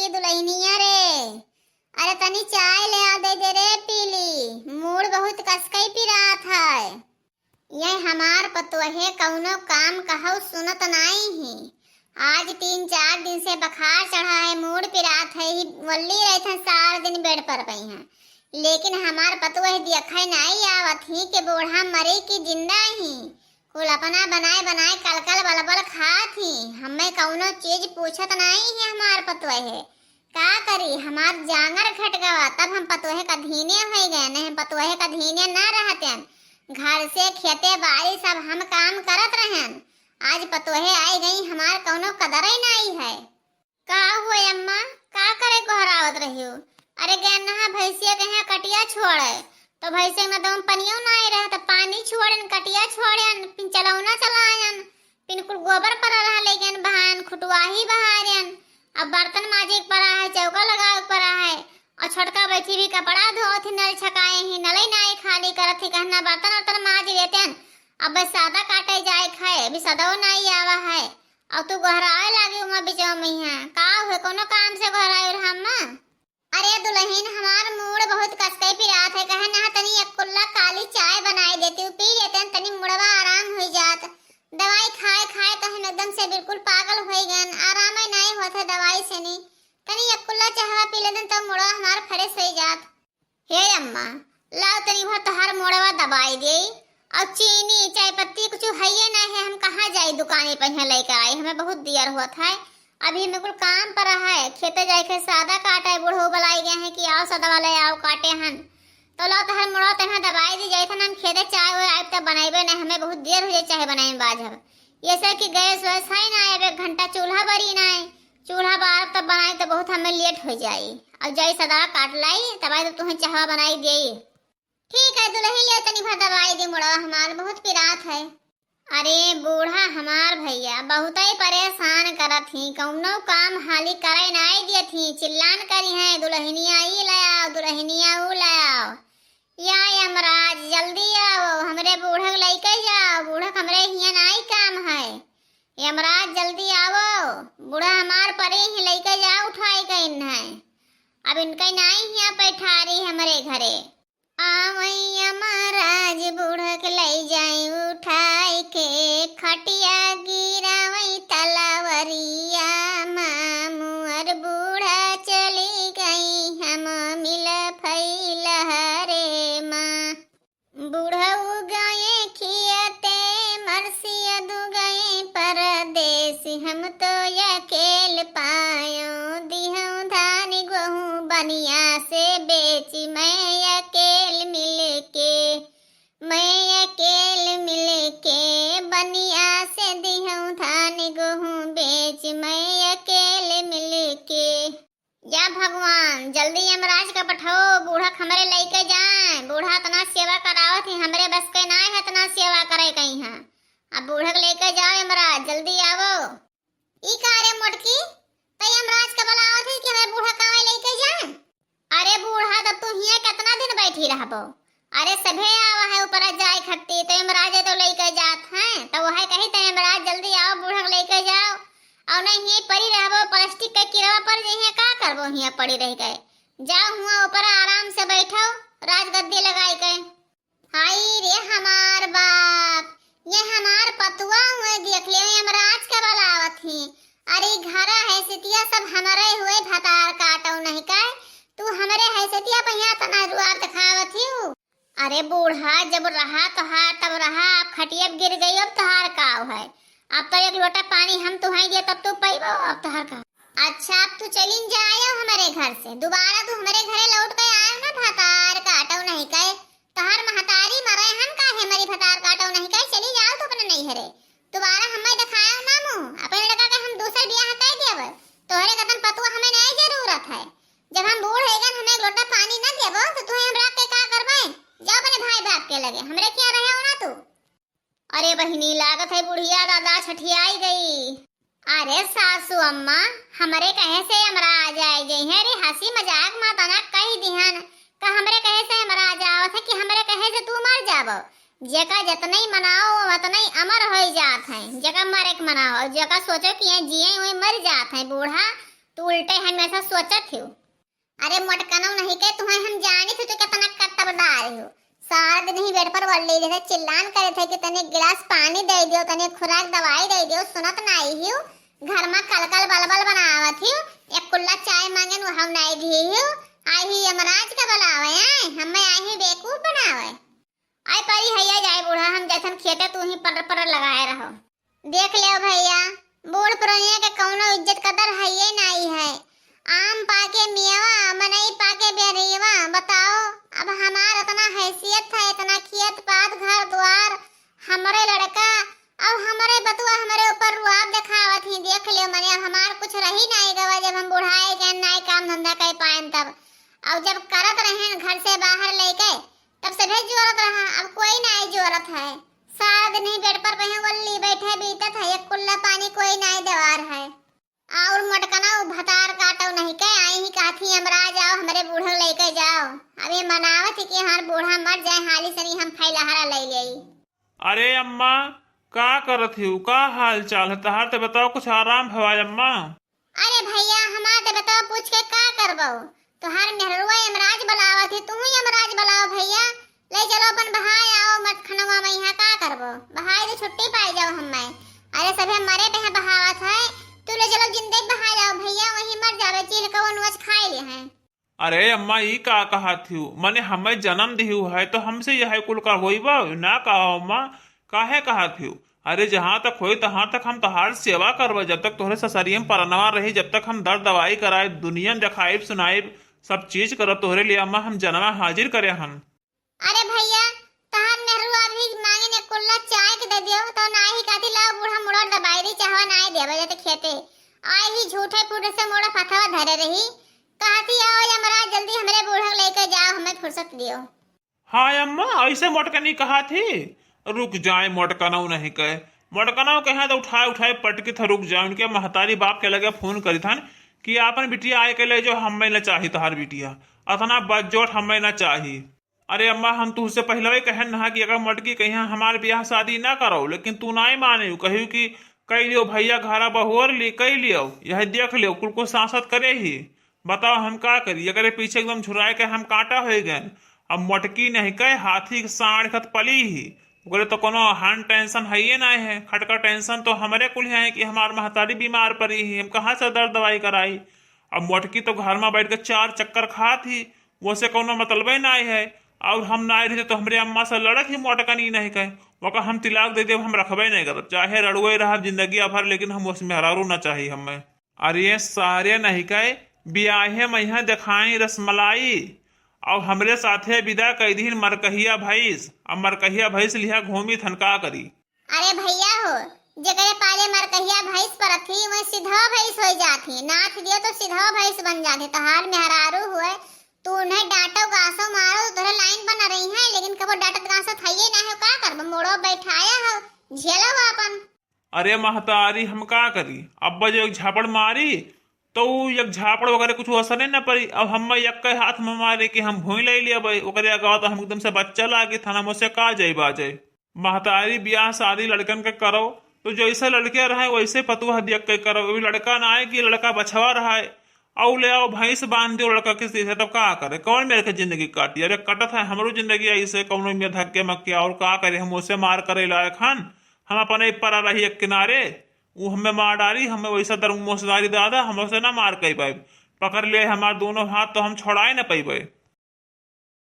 छोटकी दुल्हनिया रे। अरे तनी चाय ले आ दे रे पीली, मूड बहुत कसकई पिरात है। ये हमार पतोहे कौनो काम कहू सुनत नहीं ही। आज 3-4 दिन से बुखार चढ़ा है, मूड पिरात है, वल्ली रहते सारा दिन बेड पर पई है। लेकिन हमार पतोहे देखे नहीं आवत ही कि बूढ़ा मरे की जिंदा ही। कुल अपना बनाए बनाए कलकल बलबल खात ही, हमें कौनो चीज पूछत नहीं है। हमार पतोहे का करी, हमार जांगर घट गवा तब हम पतोहे का धीने हो गए, नहीं पतोहे का धीने न रहते। घर से खेते बाड़ी सब हम काम करत रहन, आज पतोहे आई गई, हमार कौनो कदर ही नहीं है। का हुए अम्मा, का करे कोहरावत रही हो? अरे गन्ना भैंसिया कहे कटिया छोड़े तो भैंसे में दम पनियो नहीं रहे तो पानी छोड़न कटिया छोड़न, पिन चलौना चलायन, पिन कुल गोबर पर रहा लेकिन बहान खुटवाही बहारन। अब बर्तन माजे पड़ा है, चौका लगा पड़ा है, और छोटका बैठी भी कपड़ा धोत ही, नल छकाए ही, नले नाई खाली करत ही, कहना बर्तन वर्तन माज देते। अब बस सादा काटे जाए खाए भी सदो नहीं आवा है, और तू घहराए लागी उमा बिचवा में है। का हुए कोनो काम से घहराए हम? अरे दुल्हन हमार मूड बहुत कसके पिरात है, कहे ना तनी एक कुल्ला काली चाय बनाई देती हूँ, पी लेते हैं, तनी मुड़वा आराम हो जात। दवाई खाए खाए तो हम एकदम से बिल्कुल पागल हो गए, आराम ही नहीं होता दवाई से नहीं। तनी एक कुल्ला चाहवा पी लेते तो मुड़वा हमार फ्रेश हो जात। हे अम्मा लाओ तनी भर तोहार मुड़वा दवाई दे, और चीनी चाय पत्ती कुछ है ना है, हम कहाँ जाए दुकाने पर यहाँ लेकर आए, हमें बहुत देर हुआ था। अभी मेरे को काम पर है, खेते जाए के सादा काटा है, बूढ़ो बुलाई गए हैं कि आओ सदा वाले आओ काटे हन, तो लो तहर मुड़ो तहर दवाई दी जाए था। हम खेते चाय वो आए तब बनाए नहीं, हमें बहुत देर हो जाए चाय बनाए में बाजब। ये सब कि गैस वैस है ना, अब 1 घंटा चूल्हा बरी ना है, चूल्हा बार तब बनाए तो बहुत हमें लेट हो जाए। अब जाए सदा काट लाई तब तो तुम्हें चाहवा बनाई दे। ठीक है दुल्ही ले तनी भर दवाई दी, मुड़वा हमार बहुत पिरात है। अरे बूढ़ा हमार भैया बहुत ही परेशान करत ही, कौनो काम हाली करे नहीं दियत ही, चिल्लान करी है दुल्हनिया ई लाओ दुल्हनिया ऊ लाओ, या यमराज जल्दी आओ हमरे बूढ़ा लेके जाओ, बूढ़ा हमरे हिया नहीं काम है, यमराज जल्दी आओ, बूढ़ा हमार परे ही लेके जाओ उठाई गई है। अब इनका नहीं हिया बैठारी हमारे घरे, आवैया महाराज बूढ़ा के ले जाए उठाई के, खटिया गिरावई तलावरिया, मामुअर बूढ़ा चली गई, हम मिल फैल हरे माँ। बूढ़ा उगाए खियाते मरसिया दु गए परदेश, हम तो अकेल पायो, दिहूं धान गेहूं बनिया से बेची, मैं अकेल मिलके बनिया से दिहूं धान गेहूं बेच, मैं अकेले मिलके। या भगवान जल्दी यमराज का पठाओ, बूढ़ा हमरे लेके जाए, बूढ़ा तना सेवा करावत ही, हमरे बस के ना है तना सेवा करे कहीं है। अब बूढ़ा के लेके जाओ यमराज जल्दी आवो। ई कार्य मोटकी तो यमराज का बुलावत है कि हमें बूढ़ा कहाँ लेके जाए? अरे बूढ़ा तब तू हिया कितना दिन बैठी रहबो? अरे सभे आवा है ऊपर जाए खट्टी, तो यमराज तो लेके जात हैं, तो वह कही तो यमराज जल्दी आओ बूढ़ा लेके जाओ, और नहीं ही पड़ी रहबो प्लास्टिक के किरवा पर जे का करबो, हिया पड़ी रह गए, जाओ हुआ ऊपर आराम से बैठो राजगद्दी लगाई के। हाय रे हमार बाप, ये हमार पतुआ हुए देख ले यमराज का बुलावत ही। अरे घरा है सितिया सब हमारे हुए भतार काटो नहीं का, तू हमारे हैसियतिया पे यहाँ तना रुआर दिखावत ही। अरे बूढ़ा जब रहा तोहार तब रहा, अब खटिया गिर गई अब तोहार काव है, अब तो 1 लोटा पानी हम तुहाई दिया तब तू पैबो अब तोहार का। अच्छा अब तू चलिन जायो हमारे घर से, दोबारा तू हमारे घरे लौट के आयो ना, भतार काटो नहीं कहे, तोहार महतारी मरे हम काहे मरी भतार काटो नहीं कहे, चली जाओ तो अपने नहीं हरे, दोबारा हमें दिखायो ना मुंह, अपने लगा के हम दूसरा बियाह कर देब, तोहरे कतन पतुआ हमें नहीं जरूरत है। जब हम बूढ़ है गन हमें 1 लोटा पानी ना देबो तो तू हमरा के का करबे, जाओ अपने भाई बाप के लगे, हमरे क्या रहे हो ना तू। अरे बहिनी लागत है बुढ़िया दादा छठियाई गई। अरे सासू अम्मा हमरे कहे से यमराज आए गई है, अरे हंसी मजाक मत ना कही दिहन का, हमरे कहे से यमराज आवत है कि हमरे कहे से तू मर जाबो, जेका जतने ही मनाओ उतने ही अमर हो जात है, जेका मरे के मनाओ, जेका सोचो कि जिए हुए मर जात है। बूढ़ा तू उल्टे हमेशा सोचत हो। अरे मोटकनौ नहीं के तुम्हें हम जानी थे तो कितना कट्टा बता रही हो। सारा दिन ही बेड पर वल्ले थे, चिल्लान करे थे कि तने गिलास पानी दे दियो, तने खुराक दवाई दे दियो, सुनत नहीं हो। घर में कल बलबल बनावत हो, एक कुल्ला चाय मांगे नु हम नहीं दी हो। आई ही यमराज का बुलावे हैं, हमें आई ही बेवकूफ बनावे। आई परी हैया जाए बूढ़ा, हम जैसन खेते तू ही पर लगाए रहो। देख ले भैया, बूढ़ पुरानिया के कौनो इज्जत कदर है ये नहीं है। आम पाके मियावा, मनई पाके बेरीवा, बताओ अब हमार इतना हैसियत था, इतना खियत पात घर द्वार, हमारे लड़का और हमारे बतुआ हमारे ऊपर रुआब दिखावत ही। देख ले मने अब हमार कुछ रही नहीं गवा, जब हम बुढ़ाए जान नहीं काम धंधा कर पाएन तब। और जब करत रहे घर से बाहर लेके तब से भी जोरत रहा, अब कोई नहीं जोरत है। सारा दिन ही बेड पर बहे वल्ली बैठे बीतत है, एक कुल्ला पानी कोई नहीं देवार है। और मटकना भतार काटो नहीं के आई ही काथी यमराज आओ हमारे बूढ़ा लेके जाओ। अभी मनावत ही कि हमार बूढ़ा मर जाए हाली सनी हम फैलहारा ले लेई। अरे अम्मा का करत हो, का हाल चाल है तहार? ते बताओ कुछ आराम भवाय अम्मा। अरे भैया हमार ते बताओ पूछ के का करबो, तोहार मेहरुआ यमराज बुलावत है, तू यमराज बुलाओ भैया। ले चलो अपन बहाय आओ मत खनवा में यहाँ का करबो, बहाय तो छुट्टी पाई जाओ हमें। अरे सभे मरे पे बहावत है, तू ले चलो जिंदगी बहाय जाओ भैया, वहीं मर जावे चील का नोच खाए ले हैं। अरे अम्मा ई का कहा थी मने हमें जन्म दिहु है तो हमसे यह कुल का होई बा ना कहा अम्मा, काहे कहा थी? अरे जहाँ तक होई तहाँ तक हम तोहार सेवा करब, जब तक तोहरे ससरियम परनवा रही, जब तक हम दर्द दवाई कराए, दुनिया दिखाइब सुनाइब, सब चीज करब तोहरे लिए अम्मा, हम जन्मा हाजिर करे हन। अरे भैया तहार नेहरू अभी मांगे ने कुल्ला चाय के दे दियो तो नाही काती लाओ बूढ़ा मुड़ा दबाई दी चाहवा नाही देबे जते खेते। आई ही झूठे फूटे से मोड़ा फथवा धरे रही, कहती आओ यमराज जल्दी हमरे बूढ़ा लेके जाओ, हमें फुर्सत दियो। हाँ अम्मा ऐसे मोटकनी कहा थी, रुक जाए मोटकनाऊ नहीं कहे, मोटकनाऊ कहे तो उठाए पटकी था, रुक जाए। उनके महतारी बाप के लगे फोन करी था कि आपन बिटिया आए के ले जो हमें न चाही तहार बिटिया, अतना बजोट हमें न चाही। अरे अम्मा हम तुझसे पहले ही कहन ना कि अगर मटकी कहीं हमारे ब्याह शादी ना करो, लेकिन तू ना ही माने, कही कि कह लियो भैया घरा बहुर ली कह लियो, यह देख लियो कुल को सांसद करे ही। बताओ हम का करी, अगर पीछे एकदम झुराए के हम काटा हो गए। अब मटकी नहीं कहे हाथी के साढ़ खत पली ही, बोले तो कोनो हान टेंशन है ये नहीं है, खटका टेंशन तो हमारे कुल है कि हमार महतारी बीमार पड़ी ही, हम कहाँ से दर्द दवाई कराई। अब मटकी तो घर में बैठ के 4 चक्कर खा थी, वो से कोनो मतलब ही नहीं है। और हम ना रहे तो हमारे अम्मा से लड़त ही मोटकनी नहीं कहे, वो हम तिलाक दे दे हम रखबे नहीं करब, चाहे रड़ुए रहा जिंदगी भर, लेकिन हम उसमें हरारू ना चाहिए हमें। अरे सारे नहीं कहे ब्याहे मैया दिखाई रसमलाई, और हमरे साथे विदा कई दिन मरकहिया भैंस, अब मरकहिया भैंस लिया घूमी थनका करी। अरे भैया हो जगह पाले मरकहिया भैंस पर थी वह सीधा भैंस हो जाती, नाथ दियो तो सीधा भैंस बन जाती। तहार में हरारू हुए तू उन्हें डांटो गासो मारो तो तोरे लाइन बना रही है, लेकिन कबो डांटत गासो थइए ना हो, का करब मोड़ो बैठाया हो झेलो अपन। अरे महतारी हम का करी, अब जो एक झापड़ मारी तो एक झापड़ वगैरह कुछ असर नहीं न पड़ी। अब हम एक के हाथ में मारे कि हम भूई ले लिया भाई ओकरे अगवा तो हम एकदम से बच्चा लागे थाना मुझसे का जाए बाजे। महतारी ब्याह शादी लड़कन के करो तो जैसे लड़के रहे वैसे पतुआ देख के करो, अभी लड़का ना आए कि लड़का बछवा रहा है और ले आओ भैंस बांध दो लड़का किसी से, तब का करे, कौन मेरे के जिंदगी काटी। अरे कटत है हमरो जिंदगी ऐसे कौनो में धक्के मक्के, और का करे हम उससे मार करे लायक हन, हम अपने पर रही एक किनारे, वो हमें मार डाली, हमें वैसा दर मोसदारी दादा हम उसे ना मार कही पाए, पकड़ ले हमारे दोनों हाथ तो हम छोड़ाए ना पाई।